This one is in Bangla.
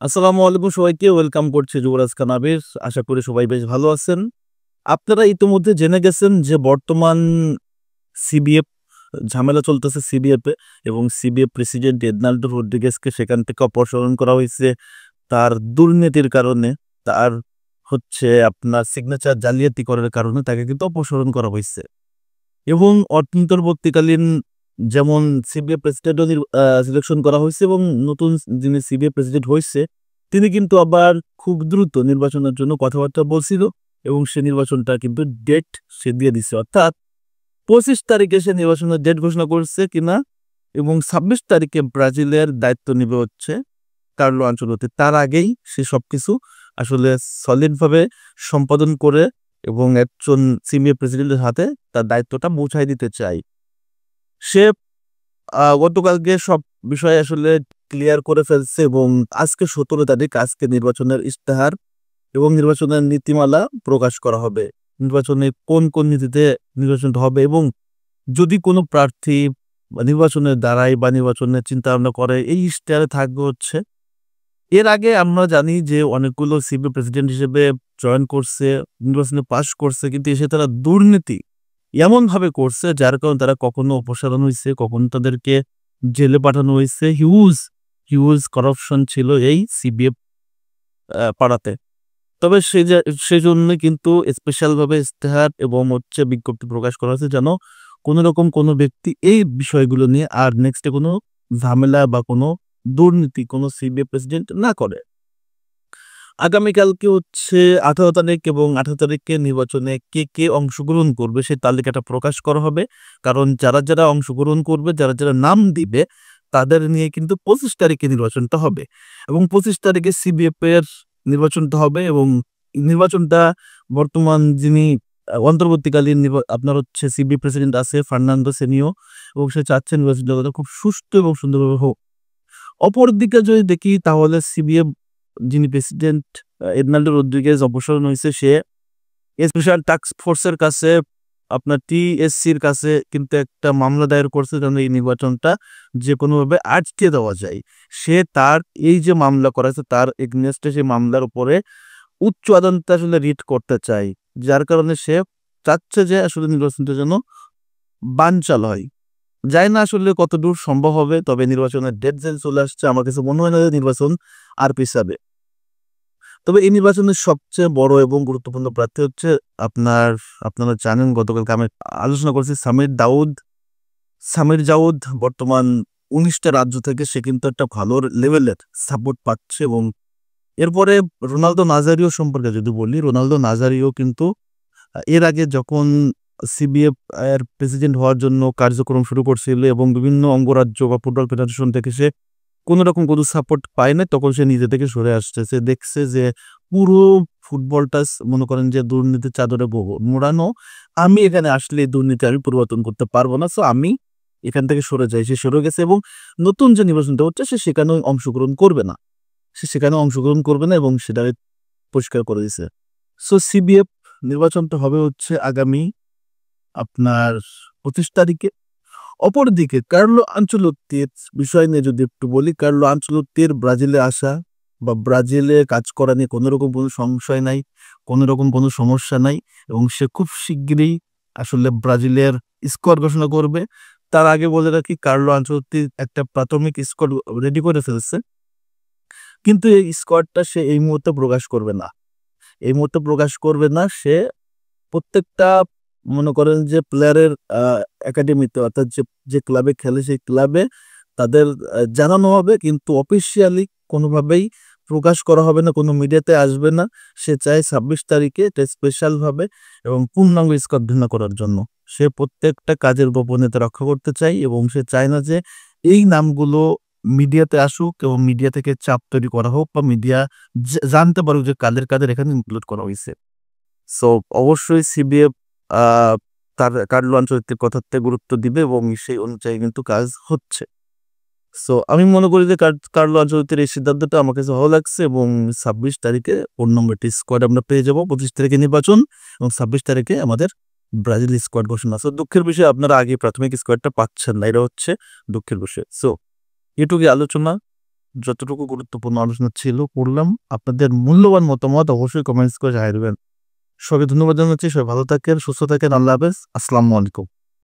আসসালামু আলাইকুম সবাইকে ওয়েলকাম করছি যুবরাজ খান আবির। আশা করি সবাই বেশ ভালো আছেন। আপনারা ইতিমধ্যে জেনে গেছেন যে বর্তমান সিবিএফ ঝামেলা চলতেছে সিবিএফ এ এবং সিবিএফ প্রেসিডেন্ট এডনাল্ডো রদ্রিগেজকে সেখান থেকে অপসারণ করা হয়েছে তার দুর্নীতির কারণে। তার আপনার সিগনেচার জালিয়াতি করার কারণে তাকে কিন্তু অপসারণ করা হয়েছে এবং অন্তর্বর্তীকালীন যেমন সিবিএ প্রেসিডেন্টও সিলেকশন করা হয়েছে এবং নতুন যিনি সিবিএ প্রেসিডেন্ট হয়েছে তিনি কিন্তু আবার খুব দ্রুত নির্বাচনের জন্য কথাবার্তা বলছিল এবং সে নির্বাচনটা কিন্তু ডেট সে দিয়ে দিছে, অর্থাৎ 25 তারিখে সে নির্বাচনের ডেট ঘোষণা করছে কিনা এবং 26 তারিখে ব্রাজিলের দায়িত্ব নেবে কার্লো আনচেলত্তি। তার আগেই সে সবকিছু আসলে সলিডভাবে সম্পাদন করে এবং একজন সিনিয়র প্রেসিডেন্টের হাতে তার দায়িত্বটা পৌঁছায় দিতে চায়। সে গতকালকে সব বিষয় আসলে ক্লিয়ার করে ফেলছে এবং আজকে 17 তারিখ আজকে নির্বাচনের ইশতেহার এবং নির্বাচনের নীতিমালা প্রকাশ করা হবে। নির্বাচনে কোন কোন নীতিতে নির্বাচনটা হবে এবং যদি কোনো প্রার্থী নির্বাচনে দাঁড়ায় বা নির্বাচনের চিন্তা ভাবনা করে এই ইশতেহারে থাকবে এর আগে আমরা জানি যে অনেকগুলো সিবি প্রেসিডেন্ট হিসেবে জয়েন করছে, নির্বাচনে পাশ করছে, কিন্তু এসে তারা দুর্নীতি এমনভাবে করছে যার কারণে তারা কখনো অপসারণ হয়েছে, কখনো তাদেরকে জেলে পাঠানো হয়েছে। হিউজ হিউজ করাপশন ছিল এই সিবিএফ পাড়াতে। তবে সেই জন্য কিন্তু স্পেশালভাবে ইশতেহার এবং বিজ্ঞপ্তি প্রকাশ করা হয়েছে যেন কোনো রকম কোনো ব্যক্তি এই বিষয়গুলো নিয়ে আর নেক্সটে কোনো ঝামেলা বা কোনো দুর্নীতি কোনো সিবিএফ প্রেসিডেন্ট না করে। আগামীকালকে 18 তারিখ এবং 18 তারিখে নির্বাচনে কে কে অংশগ্রহণ করবে সেই তালিকাটা প্রকাশ করা হবে। কারণ যারা অংশগ্রহণ করবে, যারা নাম দিবে তাদের নিয়ে কিন্তু 25 তারিখে নির্বাচনটা হবে এবং 25 তারিখে সিবিএফ এর নির্বাচনটা হবে এবং নির্বাচনটা বর্তমান যিনি অন্তর্বর্তীকালীন আপনার সিবিএফ প্রেসিডেন্ট আছে ফার্নান্দো সেনিও এবং সে চাচ্ছে নির্বাচনটা খুব সুষ্ঠু এবং সুন্দরভাবে হোক। অপরদিকে যদি দেখি তাহলে সিবিএফ যিনি প্রেসিডেন্ট এডনাল্ডো রদ্রিগেজ অপসারণ হয়েছে, সে স্পেশাল টাস্ক ফোর্সের কাছে আপনার টিএসসির কাছে কিন্তু একটা মামলা দায়ের করছে যেন এই নির্বাচনটা যে কোনোভাবে আটকে দেওয়া যায়। সে তার এই যে মামলা করেছে তার এগনেস্টে সেই মামলার উপরে উচ্চ আদালতে আসলে রিট করতে চায়, যার কারণে সে চাচ্ছে যে আসলে নির্বাচনটা যেন বানচাল হয়। জানি না আসলে কতদূর সম্ভব হবে, তবে নির্বাচনের ডেট যে চলে আসছে আমার কাছে মনে হয় না যে নির্বাচন আর পিছাবে। তবে এই নির্বাচনের সবচেয়ে বড় এবং গুরুত্বপূর্ণ প্রার্থী আপনারা জানেন গতকালকে আমি আলোচনা করছি সামির জাউদ বর্তমান 19টা রাজ্য থেকে সে কিন্তু একটা ভালো লেভেলের সাপোর্ট পাচ্ছে এবং এরপরে রোনালদো নাজারিও সম্পর্কে যদি বলি, রোনালদো নাজারিও কিন্তু এর আগে যখন সিবিএফ এর প্রেসিডেন্ট হওয়ার জন্য কার্যক্রম শুরু করছিল এবং বিভিন্ন অঙ্গরাজ্য বা ফুটবল ফেডারেশন থেকে সে কোনো রকম কোনো সাপোর্ট পায় না, তখন সে নিজে থেকে সরে আসতেছে। দেখছে যে পুরো ফুটবলটা মনে করেন যে দুর্নীতির চাদরে মোড়ানো, আমি এখানে আসলে দুর্নীতি আমি পরিবর্তন করতে পারবো না, সো আমি এখান থেকে সরে যাই। সে সরে গেছে এবং নতুন যে নির্বাচনটা হচ্ছে সে সেখানেও অংশগ্রহণ করবে না, এবং সেটা পরিষ্কার করে দিছে। সো সিবিএফ নির্বাচনটা হবে আগামী আপনার 25 তারিখে। অপরদিকে কার্লো আনচেলত্তির বিষয় নিয়ে যদি একটু বলি, কার্লো আনচেলত্তির ব্রাজিলে আসা বা ব্রাজিলে কাজ করা নিয়ে কোনো রকম কোনো সংশয় নাই, কোনো রকম কোনো সমস্যা নাই এবং সে খুব শিগগিরই আসলে ব্রাজিলের স্কোয়াড ঘোষণা করবে। তার আগে বলে রাখি, কার্লো আনচেলত্তি একটা প্রাথমিক স্কোয়াড রেডি করে ফেলছে, কিন্তু এই স্কোয়াডটা সে এই মুহূর্তে প্রকাশ করবে না। সে প্রত্যেকটা মনে করেন যে প্লেয়ারের একাডেমিতে, অর্থাৎ যে ক্লাবে খেলে সেই ক্লাবে তাদের জানানো হবে, কিন্তু অফিসিয়ালি কোনোভাবেই প্রকাশ করা হবে না, কোনো মিডিয়াতে আসবে না। সে চায় 26 তারিখে এটা স্পেশালভাবে এবং পূর্ণাঙ্গ স্কোয়াড ঘোষণা করার জন্য। সে প্রত্যেকটা কাজের গোপনীয়তা রক্ষা করতে চায় এবং সে চায় না যে এই নামগুলো মিডিয়াতে আসুক এবং মিডিয়া থেকে চাপ তৈরি করা হোক বা মিডিয়া জানতে পারুক যে কাদের এখানে ইনক্লুড করা হয়েছে। সো অবশ্যই সিবিএফ তার কার্লো আনচেলত্তির কথাতে গুরুত্ব দিবে এবং সেই অনুযায়ী কিন্তু কাজ হচ্ছে। সো আমি মনে করি যে কার্লো আনচেলত্তির এই সিদ্ধান্তটা আমার কাছে ভালো লাগছে এবং 26 তারিখে পূর্ণাঙ্গ একটি স্কোয়াড আমরা পেয়ে যাবো। 25 তারিখে নির্বাচন এবং 26 তারিখে আমাদের ব্রাজিল স্কোয়াড ঘোষণা। সো দুঃখের বিষয় আপনারা আগে প্রাথমিক স্কোয়াডটা পাচ্ছেন না, এটা দুঃখের বিষয়। সো এটুকু আলোচনা। যতটুকু গুরুত্বপূর্ণ আলোচনা ছিল করলাম। আপনাদের মূল্যবান মতামত অবশ্যই কমেন্টস করে জানিয়ে দেবেন। সবাইকে ধন্যবাদ জানাচ্ছি। সবাই ভালো থাকেন, সুস্থ থাকেন। আল্লাহ হাফেজ। আসসালামু আলাইকুম।